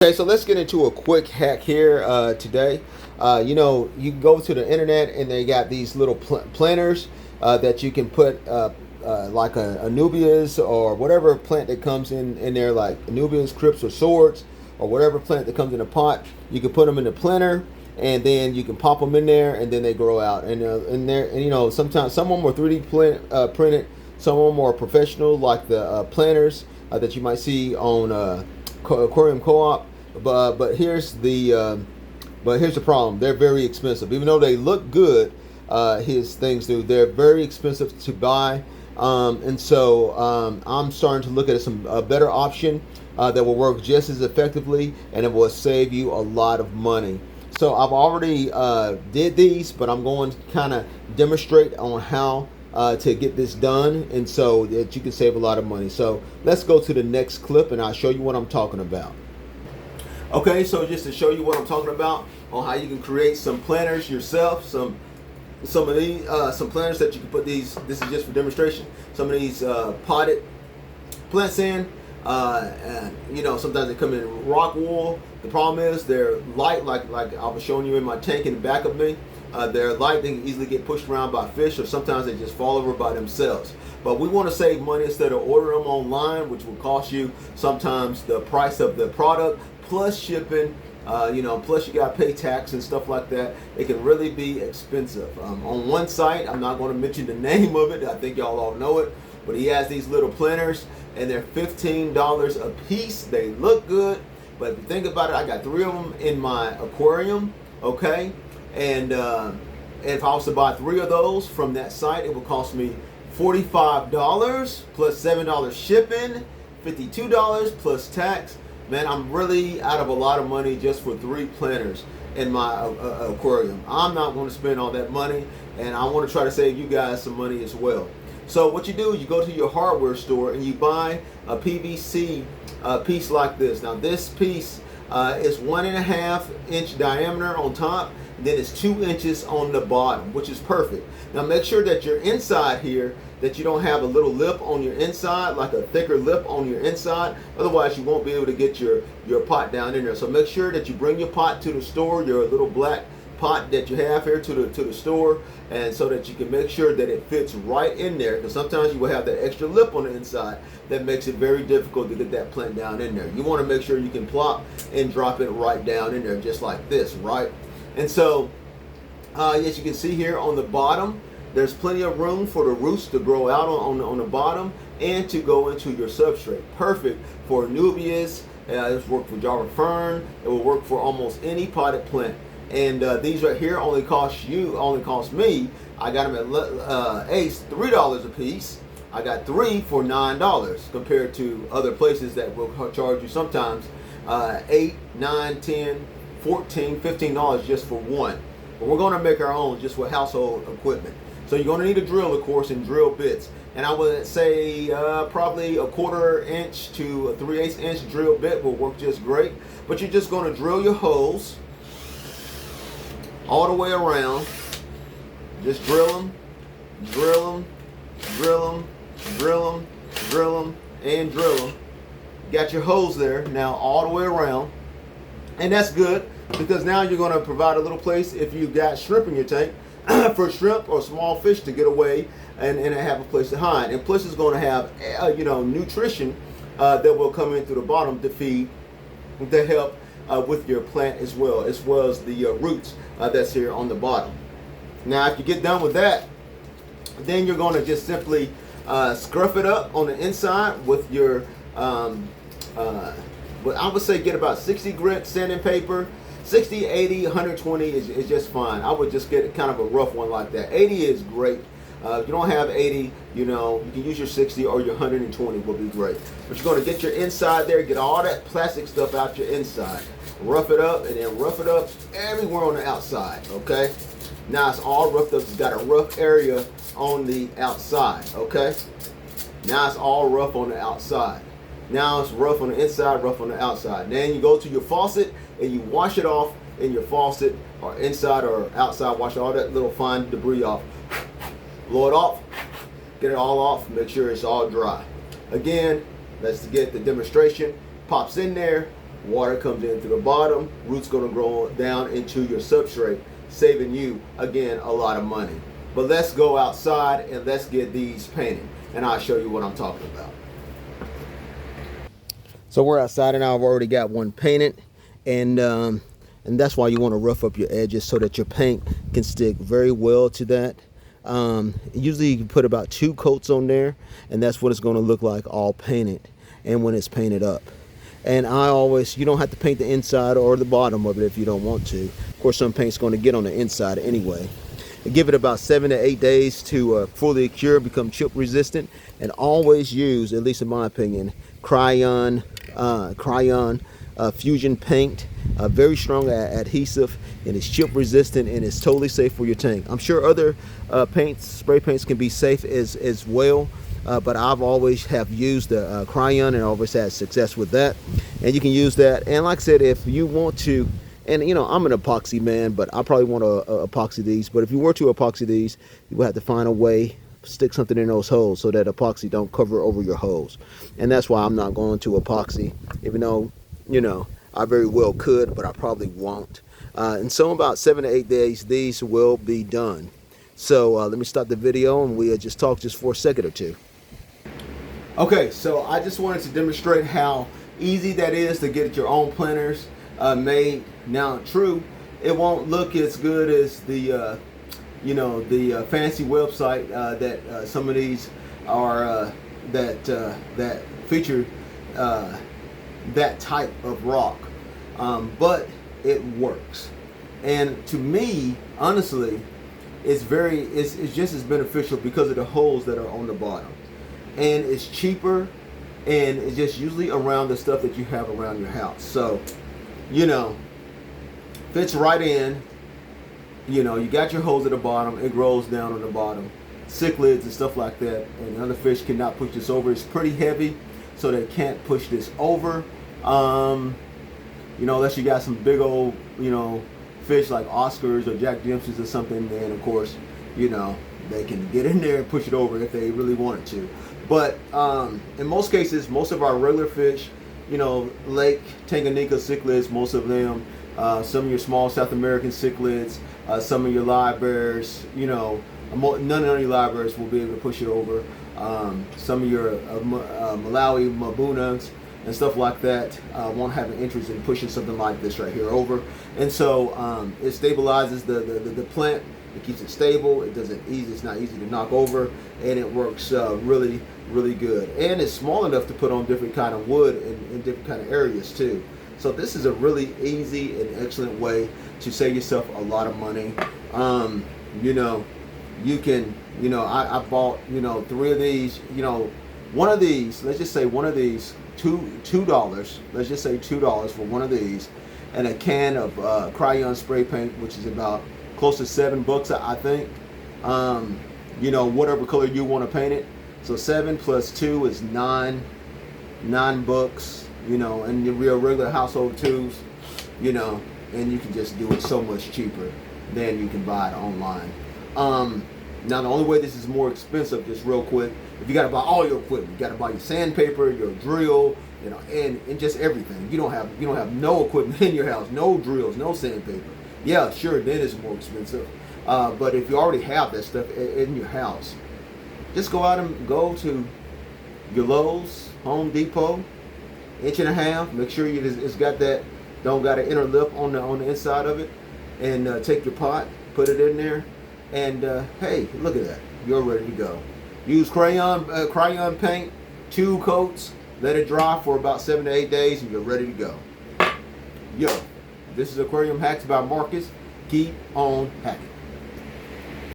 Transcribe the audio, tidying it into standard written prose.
Okay, so let's get into a quick hack here today. You can go to the internet and they got these little planters that you can put like a Anubias or whatever plant that comes in there, like Anubias, Crips, or Swords, or whatever plant that comes in a pot. You can put them in the planter, and then you can pop them in there, and then they grow out. And sometimes some of them are 3D printed, some of them are professional, like the planters that you might see on Aquarium Co-op. But here's the problem. They're very expensive. Even though they look good, his things do. They're very expensive to buy. I'm starting to look at some better option that will work just as effectively, and it will save you a lot of money. So I've already did these, but I'm going to kind of demonstrate on how to get this done, and so that you can save a lot of money. So let's go to the next clip, and I'll show you what I'm talking about. Okay, so just to show you what I'm talking about on how you can create some planters yourself, some of these some planters that you can put these. This is just for demonstration. Some of these potted plants in. Sometimes they come in rock wool. The problem is they're light, like I was showing you in my tank in the back of me. They're light. They can easily get pushed around by fish, or sometimes they just fall over by themselves. But we want to save money instead of ordering them online, which will cost you sometimes the price of the product plus shipping. Plus you got to pay tax and stuff like that. It can really be expensive. On one site, I'm not going to mention the name of it. I think y'all all know it. But he has these little planters, and they're $15 a piece. They look good, but if you think about it, I got 3 of them in my aquarium. Okay, and if I was to buy 3 of those from that site, it would cost me $45 plus $7 shipping, $52 plus tax. Man, I'm really out of a lot of money just for 3 planters in my aquarium. I'm not going to spend all that money, and I want to try to save you guys some money as well. So what you do is you go to your hardware store and you buy a PVC piece like this. Now this piece is 1.5 inch diameter on top, and then it's 2 inches on the bottom, which is perfect. Now make sure that your inside here, that you don't have a little lip on your inside, like a thicker lip on your inside. Otherwise you won't be able to get your pot down in there. So make sure that you bring your pot to the store, your little black pot that you have here to the store, and so that you can make sure that it fits right in there, because sometimes you will have that extra lip on the inside that makes it very difficult to get that plant down in there. You want to make sure you can plop and drop it right down in there just like this, right? And so as you can see here on the bottom, there's plenty of room for the roots to grow out on the bottom and to go into your substrate. Perfect for Anubias. This work for Java Fern. It will work for almost any potted plant. And these right here only cost me. I got them at Ace $3 a piece. I got 3 for $9 compared to other places that will charge you sometimes $8, $9, $10, $14, $15 just for one. But we're going to make our own just with household equipment. So you're going to need a drill, of course, and drill bits. And I would say probably a 1/4 inch to a 3/8 inch drill bit will work just great. But you're just going to drill your holes all the way around. Just drill them, drill them, drill them, drill them, drill them, and drill them. Got your holes there now all the way around. And that's good, because now you're going to provide a little place if you've got shrimp in your tank for shrimp or small fish to get away and have a place to hide. And plus it's going to have nutrition that will come in through the bottom to feed, to help with your plant as well as the roots that's here on the bottom. Now if you get done with that, then you're going to just simply scruff it up on the inside with your but I would say get about 60 grit sanding paper. 60, 80, 120 is just fine. I would just get kind of a rough one like that. 80 is great. If you don't have 80, you can use your 60 or your 120 will be great. But you're going to get your inside there, get all that plastic stuff out your inside. Rough it up, and then rough it up everywhere on the outside, okay? Now it's all roughed up. It's got a rough area on the outside, okay? Now it's all rough on the outside. Now it's rough on the inside, rough on the outside. Then you go to your faucet and you wash it off in your faucet, or inside or outside. Wash all that little fine debris off. Blow it off, get it all off, make sure it's all dry. Again, let's get the demonstration. Pops in there, water comes in through the bottom, roots going to grow down into your substrate, saving you, again, a lot of money. But let's go outside and let's get these painted, and I'll show you what I'm talking about. So we're outside and I've already got one painted, and that's why you want to rough up your edges so that your paint can stick very well to that. Usually you can put about 2 coats on there, and that's what it's going to look like all painted and when it's painted up. And you don't have to paint the inside or the bottom of it if you don't want to. Of course, some paint's going to get on the inside anyway. And give it about 7 to 8 days to fully cure, become chip resistant, and always use, at least in my opinion, Crayon Fusion paint. Very strong adhesive, and it's chip resistant, and it's totally safe for your tank. I'm sure other spray paints can be safe as well, but I've always have used the Crayon and always had success with that. And you can use that, and like I said, if you want to, and you know, I'm an epoxy man, but I probably want to epoxy these. But if you were to epoxy these, you will have to find a way, stick something in those holes so that epoxy don't cover over your holes. And that's why I'm not going to epoxy, even though, you know, I very well could, but I probably won't. And so in about 7 to 8 days, these will be done. So let me stop the video and we'll just talk just for a second or two. Okay, so I just wanted to demonstrate how easy that is to get your own planters made. Now, true, it won't look as good as the fancy website that some of these are that feature that type of rock, but it works. And to me, honestly, it's just as beneficial because of the holes that are on the bottom, and it's cheaper, and it's just usually around the stuff that you have around your house. So, you know, fits right in. You know, you got your holes at the bottom, it grows down on the bottom, cichlids and stuff like that, and other fish cannot push this over. It's pretty heavy, so they can't push this over. You know, unless you got some big old, you know, fish like Oscars or Jack Dempsey's or something, then of course, you know, they can get in there and push it over if they really wanted to. But in most cases, most of our regular fish, you know, Lake Tanganyika cichlids, most of them, some of your small South American cichlids, some of your live bears, you know, none of your live bears will be able to push it over. Some of your Malawi Mabunas and stuff like that won't have an interest in pushing something like this right here over. And so it stabilizes the plant. It keeps it stable. It's not easy to knock over, and it works really, really good. And it's small enough to put on different kind of wood in different kind of areas too. So this is a really easy and excellent way to save yourself a lot of money. You know, you can, you know, I bought, you know, 3 of these, you know, one of these, let's just say one of these, $2, let's just say $2 for one of these, and a can of Crayon spray paint, which is about close to $7, I think. You know, whatever color you want to paint it. So 7 plus 2 is $9, you know, and your regular household tools, you know, and you can just do it so much cheaper than you can buy it online. Now the only way this is more expensive, just real quick, if you got to buy all your equipment, you got to buy your sandpaper, your drill, you know, and just everything. You don't have no equipment in your house, no drills, no sandpaper. Yeah, sure, then it's more expensive. But if you already have that stuff in your house, just go out and go to your Lowe's, Home Depot, 1.5 inches. Make sure it's got that, don't got an inner lip on the inside of it, and take your pot, put it in there, and hey, look at that, you're ready to go. Use crayon paint, 2 coats, let it dry for about 7 to 8 days, and you're ready to go. Yo, this is Aquarium Hacks by Marcus. Keep on hacking.